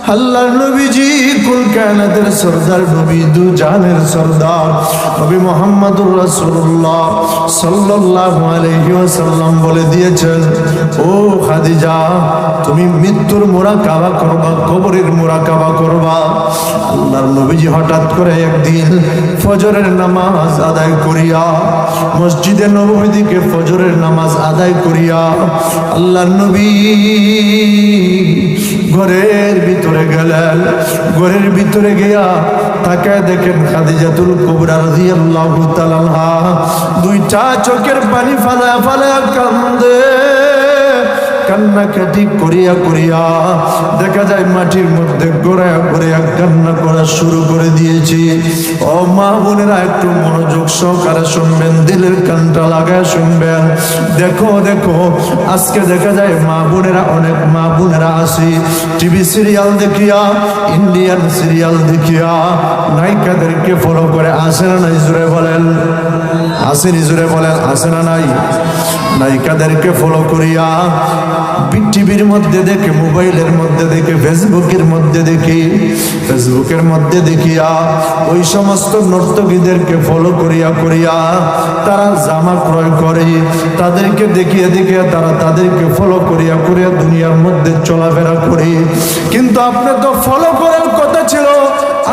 আল্লাহর নবীজি কুল কায়নাতের সরদার, নবী দু জাহানের সরদার নবী মুহাম্মদুর রাসূলুল্লাহ সাল্লাল্লাহু আলাইহি ওয়াসাল্লাম বলে দিয়েছেন, ও খাদিজা, তুমি মৃত্যুর মুরাকাবা করবা, কবরের মুরাকাবা করবা। আল্লাহর নবীজি হঠাৎ করে একদিন ফজরের নামাজ আদায় করিয়া মসজিদে নববী থেকে ফজরের নামাজ আদায় করিয়া আল্লাহর নবী ঘরের ভিতরে গেলেন। ঘরের ভিতরে গিয়া তাকায় দেখেন খাদিজাতুল কুবরা রাদিয়াল্লাহু তাআলা আনহা দুইটা চোখের পানি ফালা ফালা কান্দে। কান্নাকাটি করিয়া করিয়া দেখা যায় মাটির মধ্যে গোড়ায়া গোড়ায়া কান্না করা শুরু করে দিয়েছি। ও মা বোনেরা, একটু মনোযোগ সহকারে শুনবেন, দিলের কানটা লাগায় শুনবেন। দেখো দেখো, আজকে দেখা যায় মা বোনেরা, অনেক মা বোনেরা আসি টিভি সিরিয়াল দেখিয়া, ইন্ডিয়ান সিরিয়াল দেখিয়া নায়িকাদেরকে ফলো করে। আসে না নাই? জোরে বলেন আসেনি? জোরে বলেন আসে না নাই? নায়িকাদেরকে ফলো করিয়া টিভির মধ্যে দেখে, মোবাইলের মধ্যে দেখে, ফেসবুকের মধ্যে দেখি, ফেসবুকের মধ্যে দেখিয়া ওই সমস্ত নর্তকীদেরকে ফলো করিয়া করিয়া তারা জামা ক্রয় করে। তাদেরকে দেখিয়ে দেখিয়ে তারা তাদেরকে ফলো করিয়া করিয়া দুনিয়ার মধ্যে চলাফেরা করে। কিন্তু আপনি তো ফলো করার কথা ছিল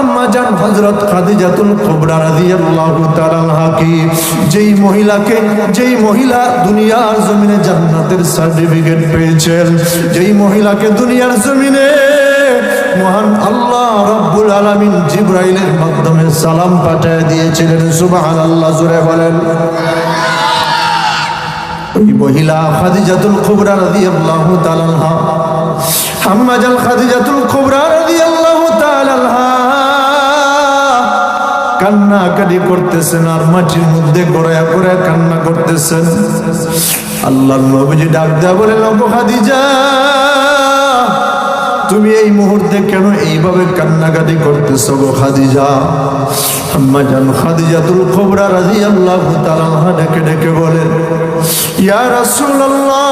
আম্মা জান হযরত খাদিজাতুল কুবরা রাদিয়াল্লাহু তাআলা আনহাকে, যেই মহিলা দুনিয়ার জমিনে জান্নাতের সার্টিফিকেট পেয়েছেন, যেই মহিলাকে দুনিয়ার জমিনে মহান আল্লাহ রাব্বুল আলামিন জিবরাইলের মাধ্যমে সালাম পাঠিয়ে দিয়েছিলেন। সুবহানাল্লাহ, জোরে বলেন। ওই মহিলা খাদিজাতুল কুবরা রাদিয়াল্লাহু তাআলা আনহা, আম্মা জান খাদিজাতুল কুবরা রাদিয়াল্লাহু তাআলা আনহা কান্নাকাটি করতেছেন আর মাটির মধ্যে গড়ায়া গড়ায়া কান্না করতেছেন। আল্লাহর নবীজি ডাক দেয়া বলেন, ওগো খাদিজা, তুমি এই মুহূর্তে কেন এইভাবে কান্নাকাটি করতেছো গো খাদিজা? আম্মা জান খাদিজাতুল কুবরা রাদিয়াল্লাহু তাআলা আনহা ডেকে ডেকে বলেন, ইয়া রাসূলুল্লাহ,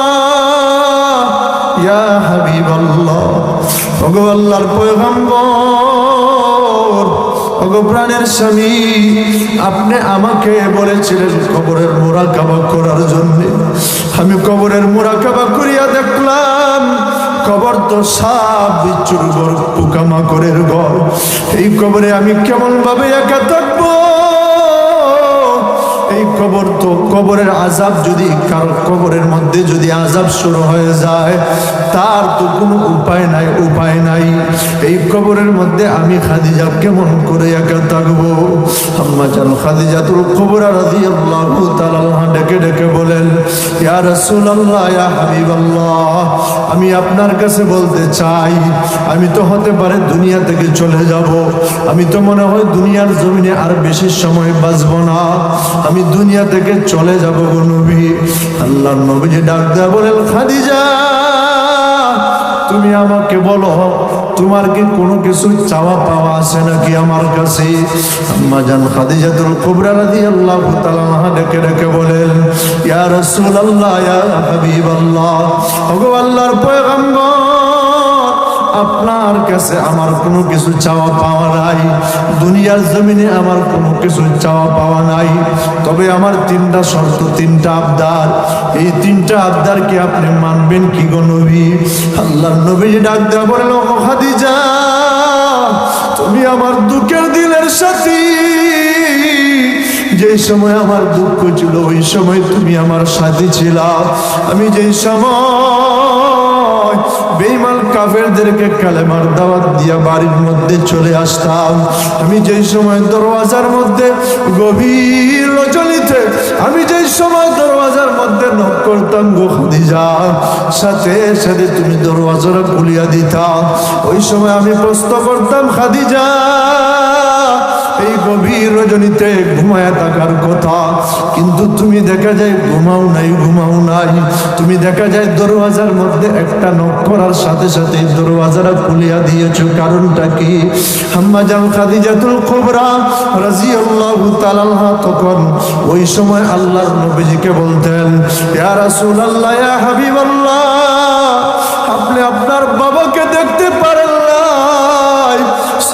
ইয়া হাবিবাল্লাহ, ওগো আল্লাহর পয়গম্বর, ওগো প্রাণের স্বামী, আপনি আমাকে বলেছিলেন কবরের মুরাকাবা করার জন্য। আমি কবরের মুরাকাবা করিয়া দেখলাম কবর তো সাপ বিচ্ছুর ঘর, পোকামাকড়ের ঘর। এই কবরে আমি কেমন ভাবে একা থাকবো? এই কবর তো, কবরের আযাব যদি কারো কবরের মধ্যে যদি আযাব শুরু হয়ে যায়, তার তো কোনো উপায় নাই, উপায় নাই। এই কবরের মধ্যে আমি খাদিজা কেমন করে একা থাকবো? আম্মা জান খাদিজাতুল কুবরা রাদিয়াল্লাহু তাআলা আনহা ডেকে ডেকে বলেন, ইয়া রাসূলুল্লাহ, ইয়া হাবিবাল্লাহ, আমি আপনার কাছে বলতে চাই, আমি তো হতে পারে দুনিয়া থেকে চলে যাব, আমি তো মনে হয় দুনিয়ার জমিনে আর বেশি সময় বাঁচবো না, আমি দুনিয়া থেকে চলে যাব গো নবী। আল্লাহর নবীজি ডাক দেয়া বলেন, খাদিজা, তুমি আমাকে বলো, তোমার কি কোনো কিছু চাওয়া পাওয়া আছে নাকি আমার কাছে? আম্মা জান খাদিজাতুল কুবরা রাদিয়াল্লাহু তাআলা আনহা ডেকে ডেকে বলেন, ইয়া রাসূলুল্লাহ, ইয়া হাবিবাল্লাহ, ওগো আল্লাহর পয়গম্বর, আপনার কাছে আমার কোনো কিছু চাওয়া পাওয়া নাই, দুনিয়ার জমিনে আমার কোনো কিছু চাওয়া পাওয়া নাই। তবে আমার তিনটা শর্ত, তিনটা আবদার। এই তিনটা আবদার কি আপনি মানবেন কি গো নবী? আল্লাহর নবী ডাক দেয়া বলেন, ও খাদিজা, তুমি আমার দুঃখের দিলের সাথী। যেই সময় আমার দুঃখ ছিল ওই সময় তুমি আমার সাথী ছিলা। আমি যেই সময় বেঈমান কাফেরদেরকে কালেমার দাওয়াত দিয়া বাড়ির মধ্যে চলে আসতাম, আমি যেই সময় দরওয়াজার মধ্যে গভীর রজনীতে আমি যেই সময় দরওয়াজার মধ্যে নক করতাম গো খাদিজা, সাথে সাথে তুমি দরওয়াজাটা খুলিয়া দিতা। ওই সময় আমি প্রশ্ন করতাম, খাদিজা, এই গভীর রজনীতে ঘুমায়া থাকার কথা, কিন্তু তুমি দেখা যায় ঘুমাও নাই, ঘুমাও নাই। তুমি দেখা যায় দরওয়াজার মধ্যে একটা নক করার সাথে সাথে দরওয়াজাটা খুলিয়া দিয়েছো, কারণটা কি? আম্মা জান খাদিজাতুল কুবরা রাদিয়াল্লাহু তাআলা আনহা তখন ওই সময় আল্লাহর নবীজিকে বলতেন, ইয়া রাসূলুল্লাহ, ইয়া হাবিবাল্লাহ, আপনি আপনার বাবাকে দেখতে পারেন না,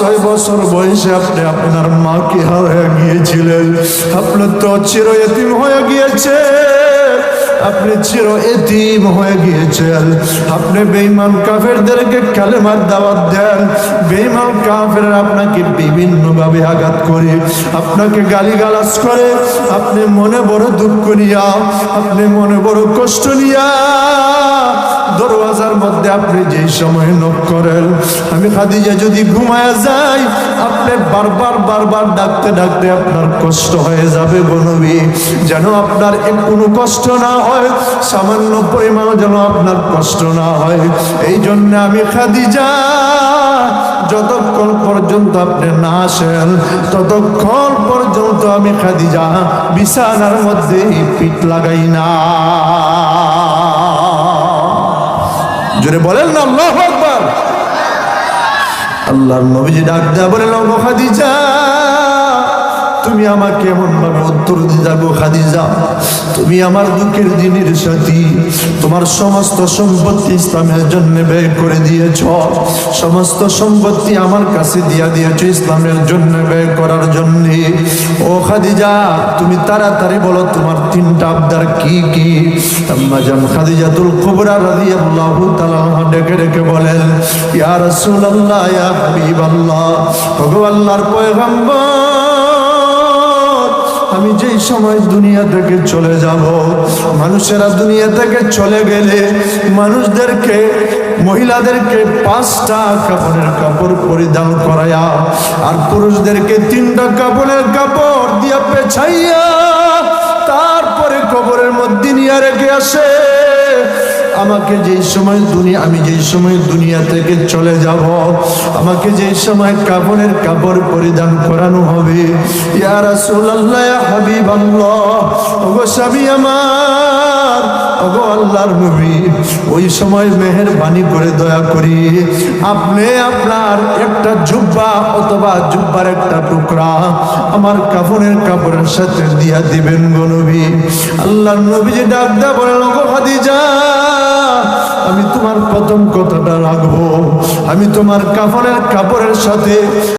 6 বছর বয়সে আপনি আপনার মাকে হারিয়ে গিয়েছিলেন। আপনি তো চির এতিম হয়ে গিয়েছে, আপনি চির এতিম হয়ে গিয়েছেন। আপনি বেঈমান কাফেরদেরকে কালেমার দাওয়াত দেন, বেঈমান কাফেররা আপনাকে বিভিন্ন ভাবে আঘাত করে, আপনাকে গালিগালাজ করে, আপনি মনে বড় দুঃখ নিয়া, আপনি মনে বড় কষ্ট নিয়া দরওয়াজার মধ্যে আপনি যে সময় নক করেন, আমি খাদিজা যদি ঘুমায়া যাই, আপনি বারবার বারবার ডাকতে ডাকতে আপনার কষ্ট হয়ে যাবে গো নবী, যেন আপনার কোনো কষ্ট না হয়, সামান্য পরিমাণ যেন আপনার কষ্ট না হয়। এই জন্য আমি খাদিজা যতক্ষণ পর্যন্ত আপনি না আসেন, ততক্ষণ পর্যন্ত আমি খাদিজা বিছানার মধ্যে পিঠ লাগাই না। জোরে বলেন না আল্লাহু আকবার। আল্লাহর নবীজি ডাক দেয়া বলেন, ও খাদিজা, তুমি আমাকে এমন ভাবে উত্তর দিতা গো খাদিজা, তুমি আমার দুঃখের দিনের সাথী, তোমার সমস্ত সম্পত্তি ইসলামের জন্য ব্যয় করে দিয়েছ, সমস্ত সম্পত্তি আমার কাছে দিয়া দিয়েছ ইসলামের জন্য ব্যয় করার জন্য। ও খাদিজা, তুমি তাড়াতাড়ি বলো তোমার 3টা আবদার কি কি? আম্মা জান খাদিজাতুল কুবরা রাদিয়াল্লাহু তাআলা ডেকে ডেকে বলেন, ইয়া রাসূলুল্লাহ, ইয়া হাবিবাল্লাহ, ওগো আল্লাহর পয়গম্বর, আমি যেই সময় দুনিয়া থেকে চলে যাব, মানুষেরা দুনিয়া থেকে চলে গেলে মানুষদেরকে, মহিলাদেরকে 5টা কাপড়ের কাপড় পরিধান করায়া আর পুরুষদেরকে 3টা কাপড়ের কাপড় দিয়া পেছাইয়া তারপরে কবরের মধ্যে নিয়ে রেখে আসে। আমাকে যেই সময় আমি যেই সময় দুনিয়া থেকে চলে যাব, আমাকে যেই সময় কাপড়ের কাপড় পরিধান করানো হবে, ইয়া রাসূলুল্লাহ, ইয়া হাবিবাল্লাহ, ওগো স্বামী আমার, ওগো আল্লাহর নবী, ওই সময় মেহেরবানি করে দয়া করি আপনি আপনার একটা জুব্বা অথবা জুব্বার একটা টুকরা আমার কাফনের কাপড়ের সাথে দিয়া দিবেন গো নবী। আল্লাহর নবী যে ডাক দেয়া বলেন, ওগো খাদিজা, আমি তোমার প্রথম কথাটা রাখবো, আমি তোমার কাফনের কাপড়ের সাথে